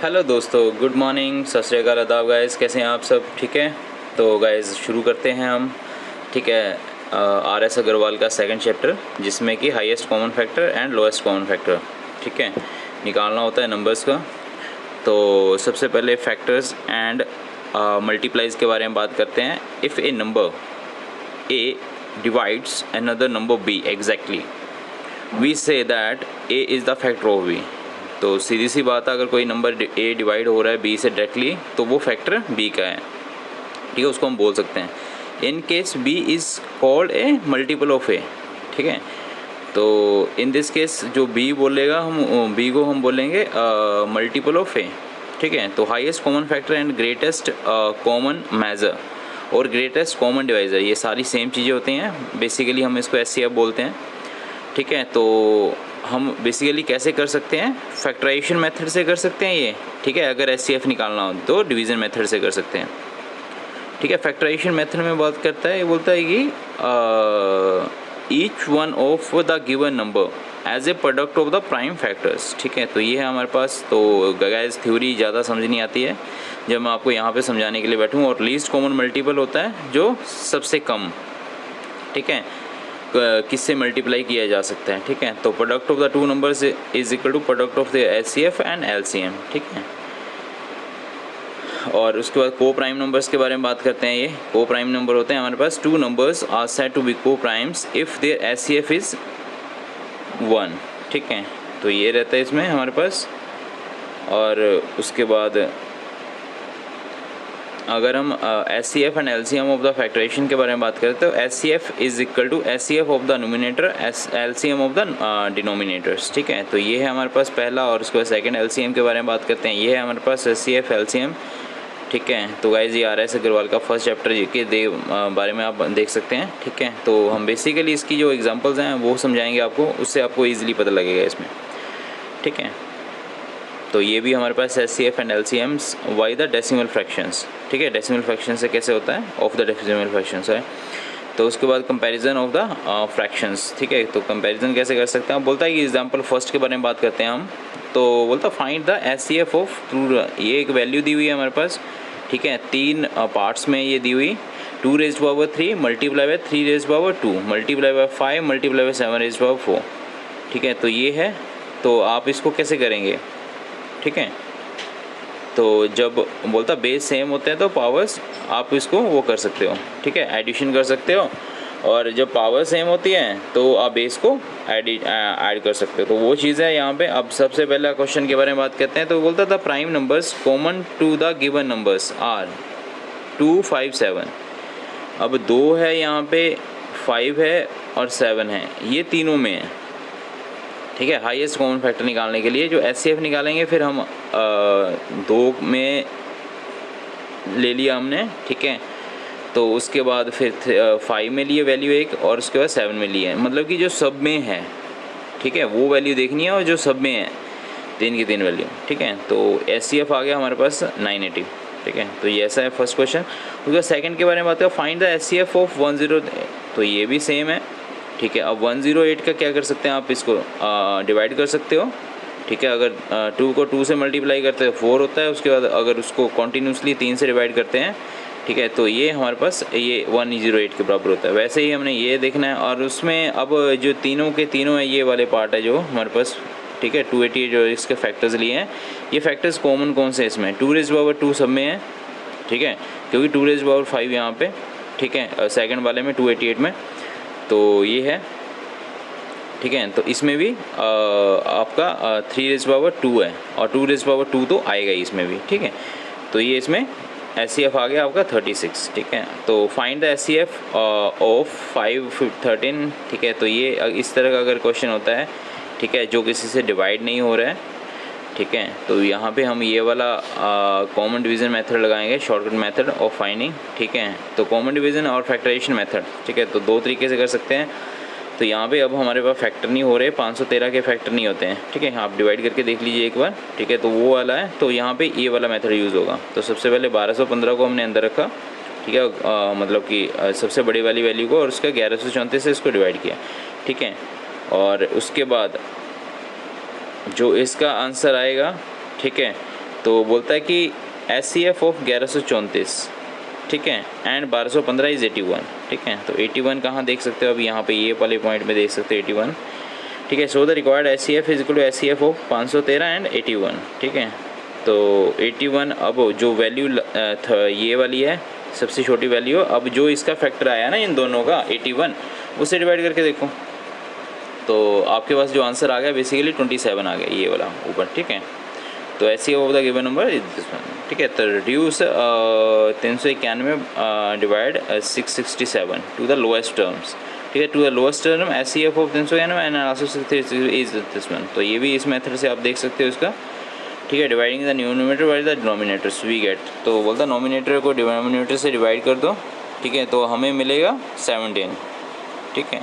Hello दोस्तों, good morning, सत श्री अकाल, आदाब गाइस। कैसे हैं आप सब? ठीक है, तो गाइस शुरू करते हैं हम। ठीक है, आर एस अग्रवाल का सेकंड चैप्टर, जिसमें कि highest common factor and lowest common factor, ठीक है, निकालना होता है नंबर्स का। तो सबसे पहले फैक्टर्स एंड मल्टीप्लाइज के बारे में बात करते हैं। If a number A divides another number B exactly, we say that A is the factor of B. तो सीधी सी बात है, अगर कोई नंबर ए डिवाइड हो रहा है बी से डायरेक्टली, तो वो फैक्टर बी का है। ठीक है, उसको हम बोल सकते हैं in case B is called a multiple of A. ठीक है, तो इन दिस केस जो बी बोलेगा, हम बी को हम बोलेंगे मल्टीपल ऑफ ए। ठीक है, तो highest common factor and greatest common measure और ग्रेटेस्ट कॉमन डिवाइज़र, ये सारी सेम चीज़ें होती हैं। बेसिकली हम इसको एचसीएफ बोलते हैं। ठीक है, तो हम बेसिकली कैसे कर सकते हैं? फैक्टराइजेशन मेथड से कर सकते हैं ये। ठीक है, अगर एचसीएफ निकालना हो तो डिवीज़न मेथड से कर सकते हैं। ठीक है, फैक्टराइजेशन मेथड में बात करता है, ये बोलता है कि each one of the given number as a product of the prime factors. ठीक है, तो ये है हमारे पास। तो गाइस थ्योरी ज़्यादा समझ नहीं आती है जब मैं आपको यहाँ पे समझाने के लिए बैठूँ। और लीस्ट कॉमन मल्टीपल होता है जो सबसे कम, ठीक है, किससे मल्टीप्लाई किया जा सकता है। ठीक है, तो product of the two numbers is equal to product of the HCF and LCM. ठीक है, और उसके बाद को प्राइम नंबर्स के बारे में बात करते हैं। ये को प्राइम नंबर होते हैं हमारे पास, two numbers are said to be coprimes if their HCF is 1। ठीक है, तो ये रहता है इसमें हमारे पास। और उसके बाद अगर हम H C F and L C M of the factorization के बारे में बात करें, तो H C F is equal to H C F of the nominator L C M of the denominators. ठीक है, तो ये है हमारे पास पहला। और उसके बाद सेकंड एल सी एम के बारे में बात करते हैं। ये है हमारे पास H C F L C M. ठीक है, तो गाइस ये आर एस अग्रवाल का फर्स्ट चैप्टर के बारे में आप देख सकते हैं। ठीक है, तो हम बेसिकली इसकी जो एग्जांपल्स हैं वो समझाएंगे आपको, उससे आपको ईजिली पता लगेगा इसमें। ठीक है, तो ये भी हमारे पास H C F and L C Ms why the decimal fractions. ठीक है, डेसिमल फ्रैक्शन से कैसे होता है? ऑफ द डेसिमल फ्रैक्शंस है। तो उसके बाद कंपैरिजन ऑफ द फ्रैक्शंस। ठीक है, तो कंपैरिजन कैसे कर सकते हैं? आप बोलता है कि एग्जांपल फर्स्ट के बारे में बात करते हैं हम। तो बोलता find the H C F of two, ये एक वैल्यू दी हुई है हमारे पास। ठीक है, तीन पार्ट्स में ये दी हुई, 2 rays power 3 multiply by 3 rays power 2 multiply by 5 multiply by 7 rays power 4। ठीक है, तो ये है। तो आप इसको कैसे करेंगे? ठीक है, तो जब बोलता बेस सेम होते हैं तो पावर्स आप इसको वो कर सकते हो। ठीक है, एडिशन कर सकते हो। और जब पावर सेम होती है तो आप बेस को ऐड कर सकते हो। तो वो चीज़ है यहाँ पे। अब सबसे पहला क्वेश्चन के बारे में बात करते हैं। तो बोलता था prime numbers common to the given numbers are 2, 5, 7। अब 2 है यहाँ पे, 5 है और 7 है, ये तीनों में है। ठीक है, हाईएस्ट कॉमन फैक्टर निकालने के लिए जो एचसीएफ निकालेंगे, फिर हम 2 में ले लिया हमने। ठीक है, तो उसके बाद फिर 5 में लिए वैल्यू एक, और उसके बाद 7 में लिए, मतलब कि जो सब में है। ठीक है, वो वैल्यू देखनी है, और जो सब में है तीन की तीन वैल्यू। ठीक है, तो एचसीएफ आ गया हमारे पास 980। ठीक है, तो ये ऐसा है फर्स्ट क्वेश्चन। उसके बाद सेकंड के बारे में बात करें, फाइंड द एचसीएफ ऑफ 10। तो ये भी सेम है। ठीक है, अब 108 का क्या कर सकते हैं? आप इसको डिवाइड कर सकते हो। ठीक है, अगर 2 को 2 से मल्टीप्लाई करते हैं 4 होता है। उसके बाद अगर उसको कॉन्टीन्यूसली 3 से डिवाइड करते हैं, ठीक है, तो ये हमारे पास ये 108 के बराबर होता है। वैसे ही हमने ये देखना है। और उसमें अब जो तीनों के तीनों है, ये वाले पार्ट है जो हमारे पास। ठीक है, 288 जो इसके फैक्टर्स लिए हैं, ये फैक्टर्स कॉमन कौन से इसमें? 2 रेज़ पावर 2 सब में है। ठीक है, क्योंकि 2 रेज़ पावर 5 यहाँ पे। ठीक है, सेकंड वाले में 288 में, तो ये है। ठीक है, तो इसमें भी आपका 3 रेज़ पावर 2 है, और 2 रेज़ पावर 2 तो आएगा ही इसमें भी। ठीक है, तो ये इसमें एचसीएफ आ गया आपका 36। ठीक है, तो फाइंड द एचसीएफ ऑफ 5, 13। ठीक है, तो ये इस तरह का अगर क्वेश्चन होता है, ठीक है, जो किसी से डिवाइड नहीं हो रहा है। ठीक है, तो यहाँ पे हम ये वाला कॉमन डिवीज़न मेथड लगाएंगे, शॉर्टकट मेथड ऑफ फाइंडिंग। ठीक है, तो कॉमन डिवीज़न और फैक्टराइजेशन मेथड। ठीक है, तो 2 तरीके से कर सकते हैं। तो यहाँ पे अब हमारे पास फैक्टर नहीं हो रहे, 513 के फैक्टर नहीं होते हैं। ठीक है, आप डिवाइड करके देख लीजिए एक बार। ठीक है, तो वो वाला है, तो यहाँ पे ये वाला मेथड यूज़ होगा। तो सबसे पहले 1215 को हमने अंदर रखा। ठीक है, मतलब कि सबसे बड़ी वाली वैल्यू को, और उसका 1134 से इसको डिवाइड किया। ठीक है, और उसके बाद जो इसका आंसर आएगा, ठीक है, तो बोलता है कि SCF ऑफ 1134, ठीक है, एंड 1215 इज़ 81, ठीक है। तो 81 कहाँ देख सकते हो, अभी यहाँ पे ये वाले पॉइंट में देख सकते हो 81, ठीक है। So the required SCF is equal to SCF of 513 and 81, ठीक है। तो 81, अब जो वैल्यू ये वाली है सबसे छोटी वैल्यू, अब जो इसका फैक्टर आया ना इन दोनों का 81, उससे डिवाइड करके देखो तो आपके पास जो आंसर आ गया बेसिकली 27 आ गया, ये वाला ऊपर, ठीक है। तो SCF of the given number is this one, ठीक है। तो reduce 391 divide 667 to the lowest terms, ठीक है, to the lowest term SCF of 391 and also is this one. तो ये भी इस मेथड से आप देख सकते हो इसका, ठीक है। Dividing the numerator by the denominators we get, तो बोलता नोमिनेटर को डिनोमिनेटर से डिवाइड कर दो, ठीक है, तो हमें मिलेगा 17, ठीक है।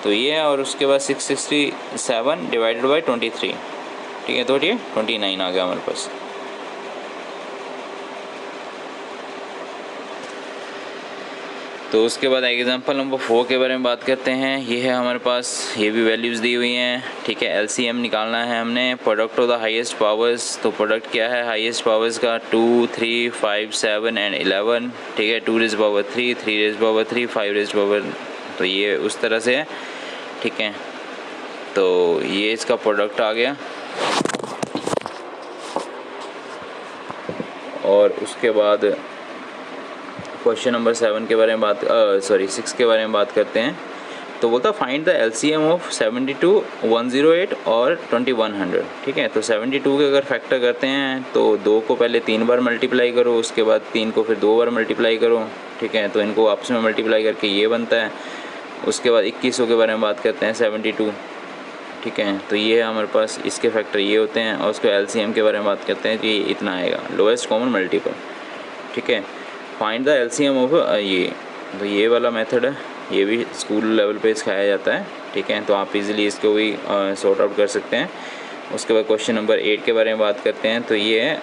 तो ये है, और उसके बाद 667 डिवाइडेड बाई 23, ठीक है, तो ये 29 आ गया हमारे पास। तो उसके बाद एग्जांपल नंबर 4 के बारे में बात करते हैं। ये है हमारे पास, ये भी वैल्यूज़ दी हुई हैं, ठीक है। LCM निकालना है हमने, product of the highest powers. तो प्रोडक्ट क्या है हाईएस्ट पावर्स का, 2, 3, 5, 7 एंड 11, ठीक है। 2 rays power 3, 3 rays power 3, 5 rays power, तो ये उस तरह से है, ठीक है। तो ये इसका प्रोडक्ट आ गया, और उसके बाद क्वेश्चन नंबर 7 के बारे में 6 के बारे में बात करते हैं। तो बोलता फाइंड द LCM ऑफ 72, 108 और 2100, ठीक है। तो 72 के अगर फैक्टर करते हैं तो 2 को पहले 3 बार मल्टीप्लाई करो, उसके बाद 3 को फिर 2 बार मल्टीप्लाई करो, ठीक है। तो इनको आपस में मल्टीप्लाई करके ये बनता है। उसके बाद 2100 के बारे में बात करते हैं, 72, ठीक है। तो ये है हमारे पास, इसके फैक्टर ये होते हैं। और उसके LCM के बारे में बात करते हैं कि इतना आएगा, लोएस्ट कॉमन मल्टीपल, ठीक है। फाइंड द LCM ऑफ ये, तो ये वाला मेथड है, ये भी स्कूल लेवल पे सिखाया जाता है, ठीक है। तो आप इजीली इसको भी सॉर्ट आउट कर सकते हैं। उसके बाद क्वेश्चन नंबर 8 के बारे में बात करते हैं। तो ये है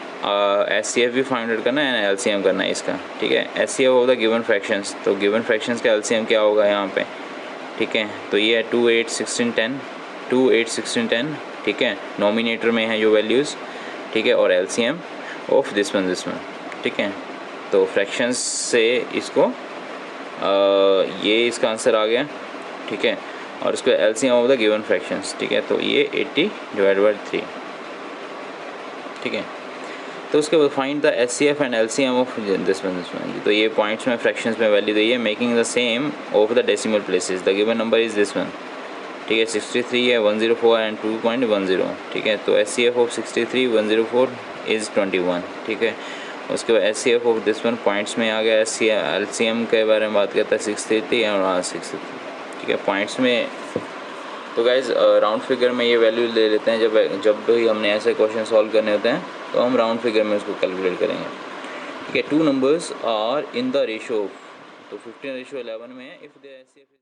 SCF भी फाइंड आउट करना है, LCM करना है इसका, ठीक है। SCF of the given fractions, तो गिवन फ्रैक्शंस का LCM क्या होगा यहाँ पे, ठीक है। तो ये है 2, 8, 16, 10, 2, 8, 16, 10, ठीक है। नॉमिनेटर में है जो वैल्यूज़, ठीक है, और LCM ऑफ दिस वन, ठीक है। तो फ्रैक्शंस से इसको ये इसका आंसर आ गया, ठीक है। और उसको LCM of the given fractions, ठीक है। तो ये 80 डिवाइडेड बाई 3, ठीक है। तो उसके बाद find the SCF and LCM of this one. तो ये पॉइंट्स में फ्रैक्शंस में वैल्यू दी है, making the same of the decimal places. The given number is this one, ठीक है। 63 है, 104 एंड 2.10, ठीक है। तो SCF ऑफ 63, 104 इज़ 21, ठीक है। उसके बाद SCF of this one points में आ गया। LCM के बारे में बात करता है 630 और 630, ठीक है, पॉइंट्स में। तो गाइज राउंड फिगर में ये वैल्यू ले लेते हैं, जब भी हमने ऐसे क्वेश्चन सॉल्व करने होते हैं तो हम राउंड फिगर में उसको कैलकुलेट करेंगे, ठीक है। 2 numbers are in the ratio, तो 15:11 में इफ़ द SCF